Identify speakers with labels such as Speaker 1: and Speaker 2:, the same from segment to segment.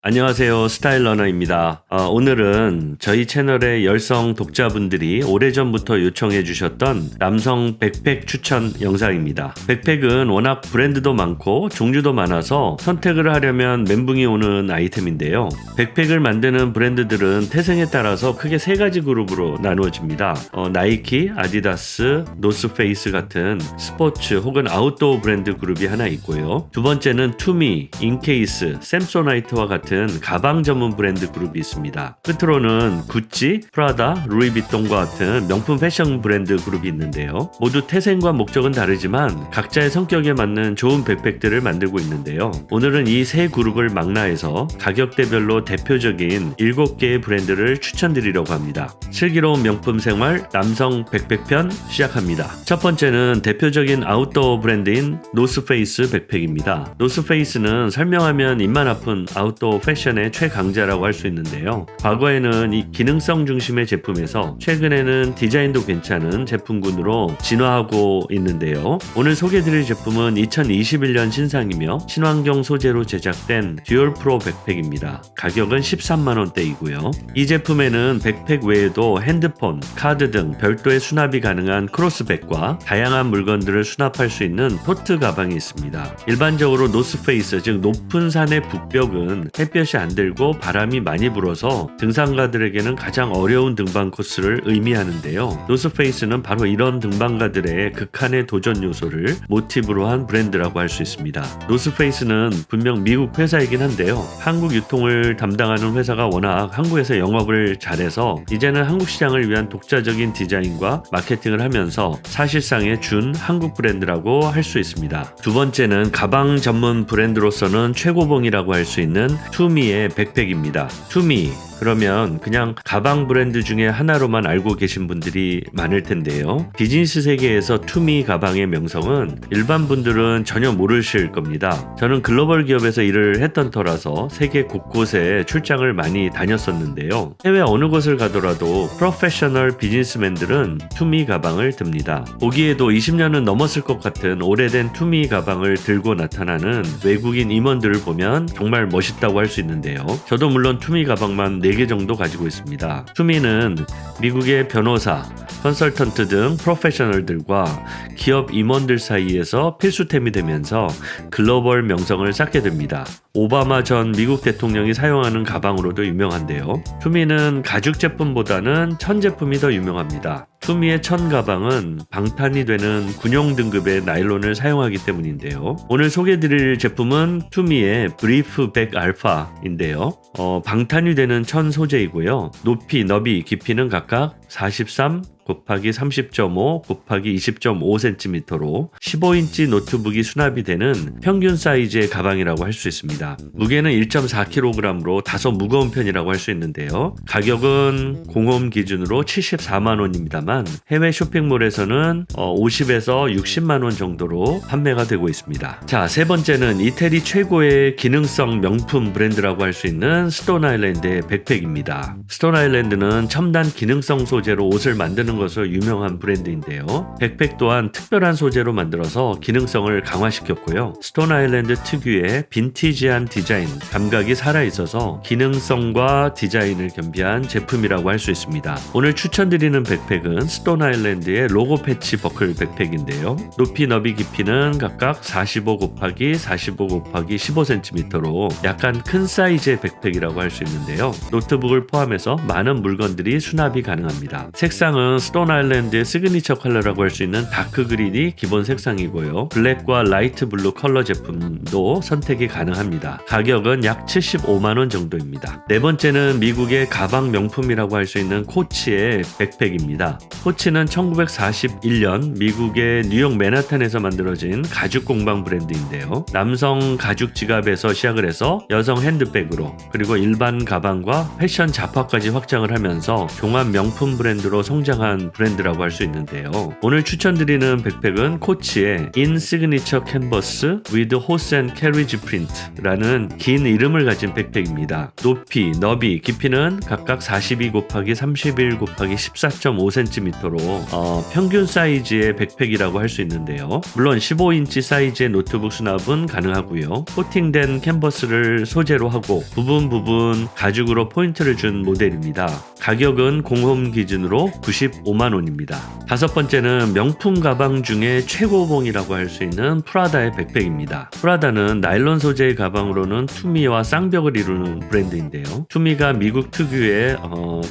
Speaker 1: 안녕하세요. 스타일 러너입니다. 오늘은 저희 채널의 열성 독자분들이 오래전부터 요청해 주셨던 남성 백팩 추천 영상입니다. 백팩은 워낙 브랜드도 많고 종류도 많아서 선택을 하려면 멘붕이 오는 아이템인데요. 백팩을 만드는 브랜드들은 태생에 따라서 크게 세 가지 그룹으로 나누어집니다. 나이키, 아디다스, 노스페이스 같은 스포츠 혹은 아웃도어 브랜드 그룹이 하나 있고요. 두 번째는 투미, 인케이스, 샘소나이트와 같은 가방 전문 브랜드 그룹이 있습니다. 끝으로는 구찌, 프라다, 루이비통과 같은 명품 패션 브랜드 그룹이 있는데요. 모두 태생과 목적은 다르지만 각자의 성격에 맞는 좋은 백팩들을 만들고 있는데요. 오늘은 이 세 그룹을 망라해서 가격대별로 대표적인 7개의 브랜드를 추천드리려고 합니다. 슬기로운 명품 생활 남성 백팩편 시작합니다. 첫 번째는 대표적인 아웃도어 브랜드인 노스페이스 백팩입니다. 노스페이스는 설명하면 입만 아픈 아웃도어 패션의 최강자라고 할 수 있는데요. 과거에는 이 기능성 중심의 제품에서 최근에는 디자인도 괜찮은 제품군으로 진화하고 있는데요. 오늘 소개해드릴 제품은 2021년 신상이며 친환경 소재로 제작된 듀얼 프로 백팩입니다. 가격은 13만원대이고요. 이 제품에는 백팩 외에도 핸드폰, 카드 등 별도의 수납이 가능한 크로스백과 다양한 물건들을 수납할 수 있는 토트 가방이 있습니다. 일반적으로 노스페이스, 즉 높은 산의 북벽은 햇볕이 안 들고 바람이 많이 불어서 등산가들에게는 가장 어려운 등반 코스를 의미하는데요. 노스페이스는 바로 이런 등반가들의 극한의 도전 요소를 모티브로 한 브랜드라고 할 수 있습니다. 노스페이스는 분명 미국 회사이긴 한데요. 한국 유통을 담당하는 회사가 워낙 한국에서 영업을 잘해서 이제는 한국 시장을 위한 독자적인 디자인과 마케팅을 하면서 사실상의 준 한국 브랜드라고 할 수 있습니다. 두 번째는 가방 전문 브랜드로서는 최고봉이라고 할 수 있는 투미의 백팩입니다. 투미 그러면 그냥 가방 브랜드 중에 하나로만 알고 계신 분들이 많을 텐데요. 비즈니스 세계에서 투미 가방의 명성은 일반 분들은 전혀 모르실 겁니다. 저는 글로벌 기업에서 일을 했던 터라서 세계 곳곳에 출장을 많이 다녔었는데요. 해외 어느 곳을 가더라도 프로페셔널 비즈니스맨들은 투미 가방을 듭니다. 보기에도 20년은 넘었을 것 같은 오래된 투미 가방을 들고 나타나는 외국인 임원들을 보면 정말 멋있다고 할 수 있는데요. 저도 물론 투미 가방만 4개 정도 가지고 있습니다. 투미는 미국의 변호사, 컨설턴트 등 프로페셔널들과 기업 임원들 사이에서 필수템이 되면서 글로벌 명성을 쌓게 됩니다. 오바마 전 미국 대통령이 사용하는 가방으로도 유명한데요. 투미는 가죽 제품보다는 천 제품이 더 유명합니다. 투미의 천 가방은 방탄이 되는 군용 등급의 나일론을 사용하기 때문인데요. 오늘 소개해드릴 제품은 투미의 브리프 백 알파인데요. 방탄이 되는 천 소재이고요. 높이, 너비, 깊이는 각각 43 곱하기 30.5 곱하기 20.5cm로 15인치 노트북이 수납이 되는 평균 사이즈의 가방이라고 할 수 있습니다. 무게는 1.4kg으로 다소 무거운 편이라고 할 수 있는데요. 가격은 공홈 기준으로 74만원입니다만 해외 쇼핑몰에서는 50에서 60만원 정도로 판매가 되고 있습니다. 자, 세 번째는 이태리 최고의 기능성 명품 브랜드라고 할 수 있는 스톤 아일랜드의 백팩입니다. 스톤 아일랜드는 첨단 기능성 소재로 옷을 만드는 것으로 유명한 브랜드인데요. 백팩 또한 특별한 소재로 만들어서 기능성을 강화시켰고요. 스톤 아일랜드 특유의 빈티지한 디자인, 감각이 살아있어서 기능성과 디자인을 겸비한 제품이라고 할 수 있습니다. 오늘 추천드리는 백팩은 스톤 아일랜드의 로고 패치 버클 백팩인데요. 높이, 너비, 깊이는 각각 45 곱하기 45 곱하기 15cm로 약간 큰 사이즈의 백팩이라고 할 수 있는데요. 노트북을 포함해서 많은 물건들이 수납이 가능합니다. 색상은 스톤 아일랜드의 시그니처 컬러라고 할 수 있는 다크 그린이 기본 색상이고요. 블랙과 라이트 블루 컬러 제품도 선택이 가능합니다. 가격은 약 75만원 정도입니다. 네 번째는 미국의 가방 명품이라고 할 수 있는 코치의 백팩입니다. 코치는 1941년 미국의 뉴욕 맨하탄에서 만들어진 가죽 공방 브랜드인데요. 남성 가죽 지갑에서 시작을 해서 여성 핸드백으로 그리고 일반 가방과 패션 잡화까지 확장을 하면서 종합 명품 브랜드로 성장한 유명한 브랜드라고 할 수 있는데요. 오늘 추천드리는 백팩은 코치의 In Signature Canvas with Hose and Carriage Print라는 긴 이름을 가진 백팩입니다. 높이, 너비, 깊이는 각각 42 곱하기 31 곱하기 14.5cm로 평균 사이즈의 백팩이라고 할 수 있는데요. 물론 15인치 사이즈의 노트북 수납은 가능하고요. 코팅된 캔버스를 소재로 하고 부분 가죽으로 포인트를 준 모델입니다. 가격은 공홈 기준으로 95만원입니다. 다섯 번째는 명품 가방 중에 최고봉이라고 할 수 있는 프라다의 백팩입니다. 프라다는 나일론 소재의 가방으로는 투미와 쌍벽을 이루는 브랜드인데요. 투미가 미국 특유의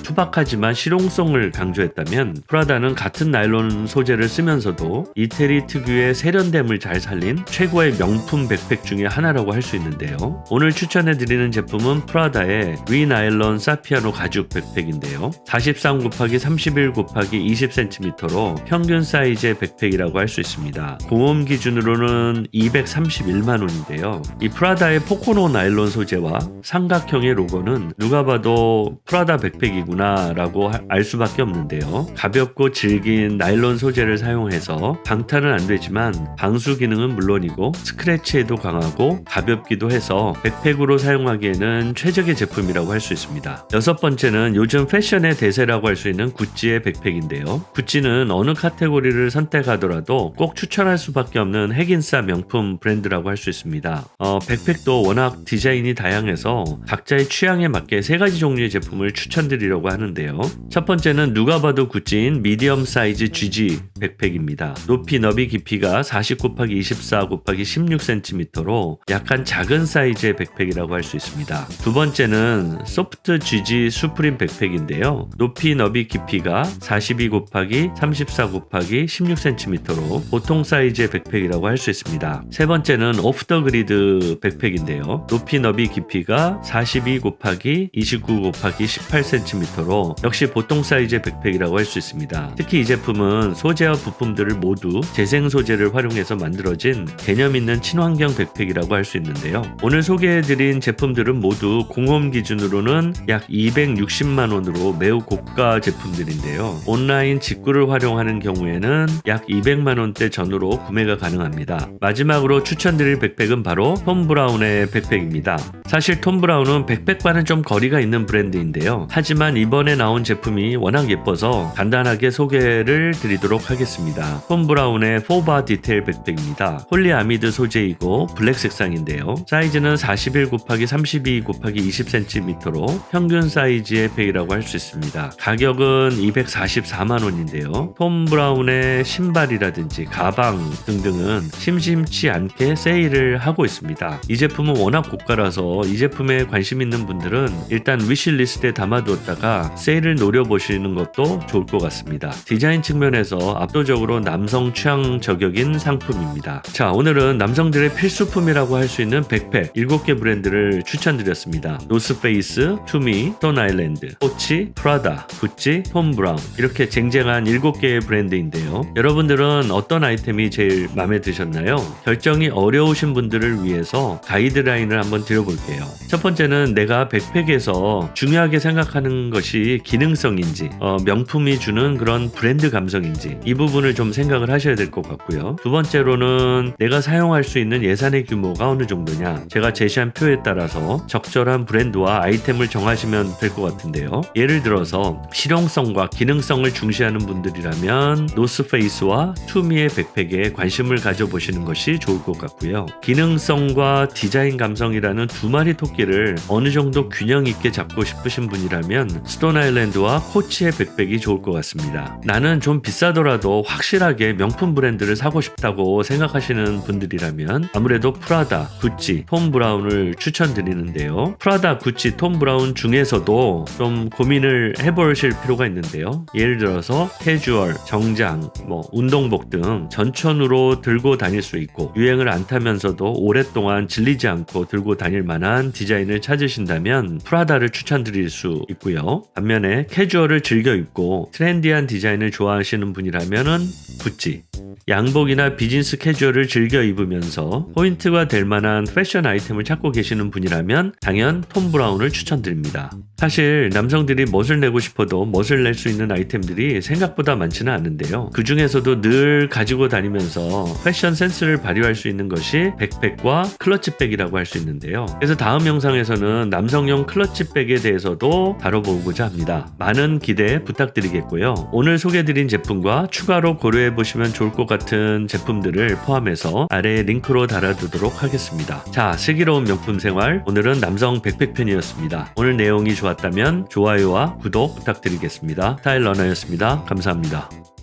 Speaker 1: 투박하지만 실용성을 강조했다면 프라다는 같은 나일론 소재를 쓰면서도 이태리 특유의 세련됨을 잘 살린 최고의 명품 백팩 중에 하나라고 할 수 있는데요. 오늘 추천해드리는 제품은 프라다의 위나일론 사피아노 가죽 백팩인데요. 43 곱하기 31 곱하기 20cm로 평균 사이즈의 백팩이라고 할 수 있습니다. 공홈 기준으로는 231만원인데요. 이 프라다의 포코노 나일론 소재와 삼각형의 로고는 누가 봐도 프라다 백팩이구나 라고 알 수밖에 없는데요. 가볍고 질긴 나일론 소재를 사용해서 방탄은 안 되지만 방수 기능은 물론이고 스크래치에도 강하고 가볍기도 해서 백팩으로 사용하기에는 최적의 제품이라고 할 수 있습니다. 여섯 번째는 요즘 패션의 대세라고 할 수 있는 구찌의 백팩인데요. 구찌는 어느 카테고리를 선택하더라도 꼭 추천할 수밖에 없는 핵인싸 명품 브랜드라고 할 수 있습니다. 백팩도 워낙 디자인이 다양해서 각자의 취향에 맞게 세 가지 종류의 제품을 추천드리려고 하는데요. 첫 번째는 누가 봐도 구찌인 미디엄 사이즈 GG 백팩입니다. 높이, 너비, 깊이가 40 곱하기 24 곱하기 16cm로 약간 작은 사이즈의 백팩이라고 할 수 있습니다. 두 번째는 소프트 GG 수프림 백팩인데요. 높이, 너비, 깊이가 42 곱하기 34 곱하기 16cm로 보통 사이즈의 백팩이라고 할 수 있습니다. 세 번째는 오프 더 그리드 백팩인데요. 높이, 너비, 깊이가 42 곱하기 29 곱하기 18cm로 역시 보통 사이즈의 백팩이라고 할 수 있습니다. 특히 이 제품은 소재와 부품들을 모두 재생 소재를 활용해서 만들어진 개념 있는 친환경 백팩이라고 할 수 있는데요. 오늘 소개해드린 제품들은 모두 공홈 기준으로는 약 260만원으로 매우 고가 제품들인데요. 온라인 직구를 활용하는 경우에는 약 200만원대 전후로 구매가 가능합니다. 마지막으로 추천드릴 백팩은 바로 톰 브라운의 백팩입니다. 사실 톰 브라운은 백팩과는 좀 거리가 있는 브랜드인데요. 하지만 이번에 나온 제품이 워낙 예뻐서 간단하게 소개를 드리도록 하겠습니다. 톰 브라운의 포바 디테일 백팩입니다. 폴리아미드 소재이고 블랙 색상인데요. 사이즈는 41 곱하기 32 곱하기 20cm로 평균 사이즈의 백이라고 할 수 있습니다. 가격은 244만원인데요. 톰 브라운의 신발이라든지 가방 등등은 심심치 않게 세일을 하고 있습니다. 이 제품은 워낙 고가라서 이 제품에 관심 있는 분들은 일단 위시리스트에 담아두었다가 세일을 노려보시는 것도 좋을 것 같습니다. 디자인 측면에서 압도적으로 남성 취향 저격인 상품입니다. 자, 오늘은 남성들의 필수품이라고 할 수 있는 백팩 7개 브랜드를 추천드렸습니다. 노스페이스, 투미, 스톤 아일랜드, 코치, 프라다, 구찌, 톰 브라운 이렇게 쟁쟁한 7개의 브랜드인데요. 여러분들은 어떤 아이템이 제일 마음에 드셨나요? 결정이 어려우신 분들을 위해서 가이드라인을 한번 드려볼게요. 첫 번째는 내가 백팩에서 중요하게 생각하는 것이 기능성인지 명품이 주는 그런 브랜드 감성인지 이 부분을 좀 생각을 하셔야 될 것 같고요. 두 번째로는 내가 사용할 수 있는 예산의 규모가 어느 정도냐, 제가 제시한 표에 따라서 적절한 브랜드와 아이템을 정하시면 될 것 같은데요. 예를 들어서 실용성과 기능성을 중시하는 분들이라면 노스페이스와 투미의 백팩에 관심을 가져보시는 것이 좋을 것 같고요. 기능성과 디자인 감성이라는 두 마리 토끼를 어느 정도 균형 있게 잡고 싶으신 분이라면 스톤 아일랜드와 코치의 백팩이 좋을 것 같습니다. 나는 좀 비싸더라도 확실하게 명품 브랜드를 사고 싶다고 생각하시는 분들이라면 아무래도 프라다, 구찌, 톰 브라운을 추천드리는데요. 프라다, 구찌, 톰 브라운 중에서도 좀 고민을 해보실 필요가 있는데요. 예를 들어서 캐주얼, 정장, 운동복 등 전천후로 들고 다닐 수 있고 유행을 안 타면서도 오랫동안 질리지 않고 들고 다닐 만한 디자인을 찾으신다면 프라다를 추천드릴 수 있고요. 반면에 캐주얼을 즐겨 입고 트렌디한 디자인을 좋아하시는 분이라면은 구찌, 양복이나 비즈니스 캐주얼을 즐겨 입으면서 포인트가 될 만한 패션 아이템을 찾고 계시는 분이라면 당연 톰 브라운을 추천드립니다. 사실 남성들이 멋을 내고 싶어도 멋을 낼 수 있는 아이템 아이템들이 생각보다 많지는 않은데요. 그 중에서도 늘 가지고 다니면서 패션 센스를 발휘할 수 있는 것이 백팩과 클러치백이라고 할 수 있는데요. 그래서 다음 영상에서는 남성용 클러치백에 대해서도 다뤄보고자 합니다. 많은 기대 부탁드리겠고요. 오늘 소개해드린 제품과 추가로 고려해보시면 좋을 것 같은 제품들을 포함해서 아래에 링크로 달아두도록 하겠습니다. 자, 슬기로운 명품 생활, 오늘은 남성 백팩 편이었습니다. 오늘 내용이 좋았다면 좋아요와 구독 부탁드리겠습니다. 스타일 러너였습니다. 감사합니다.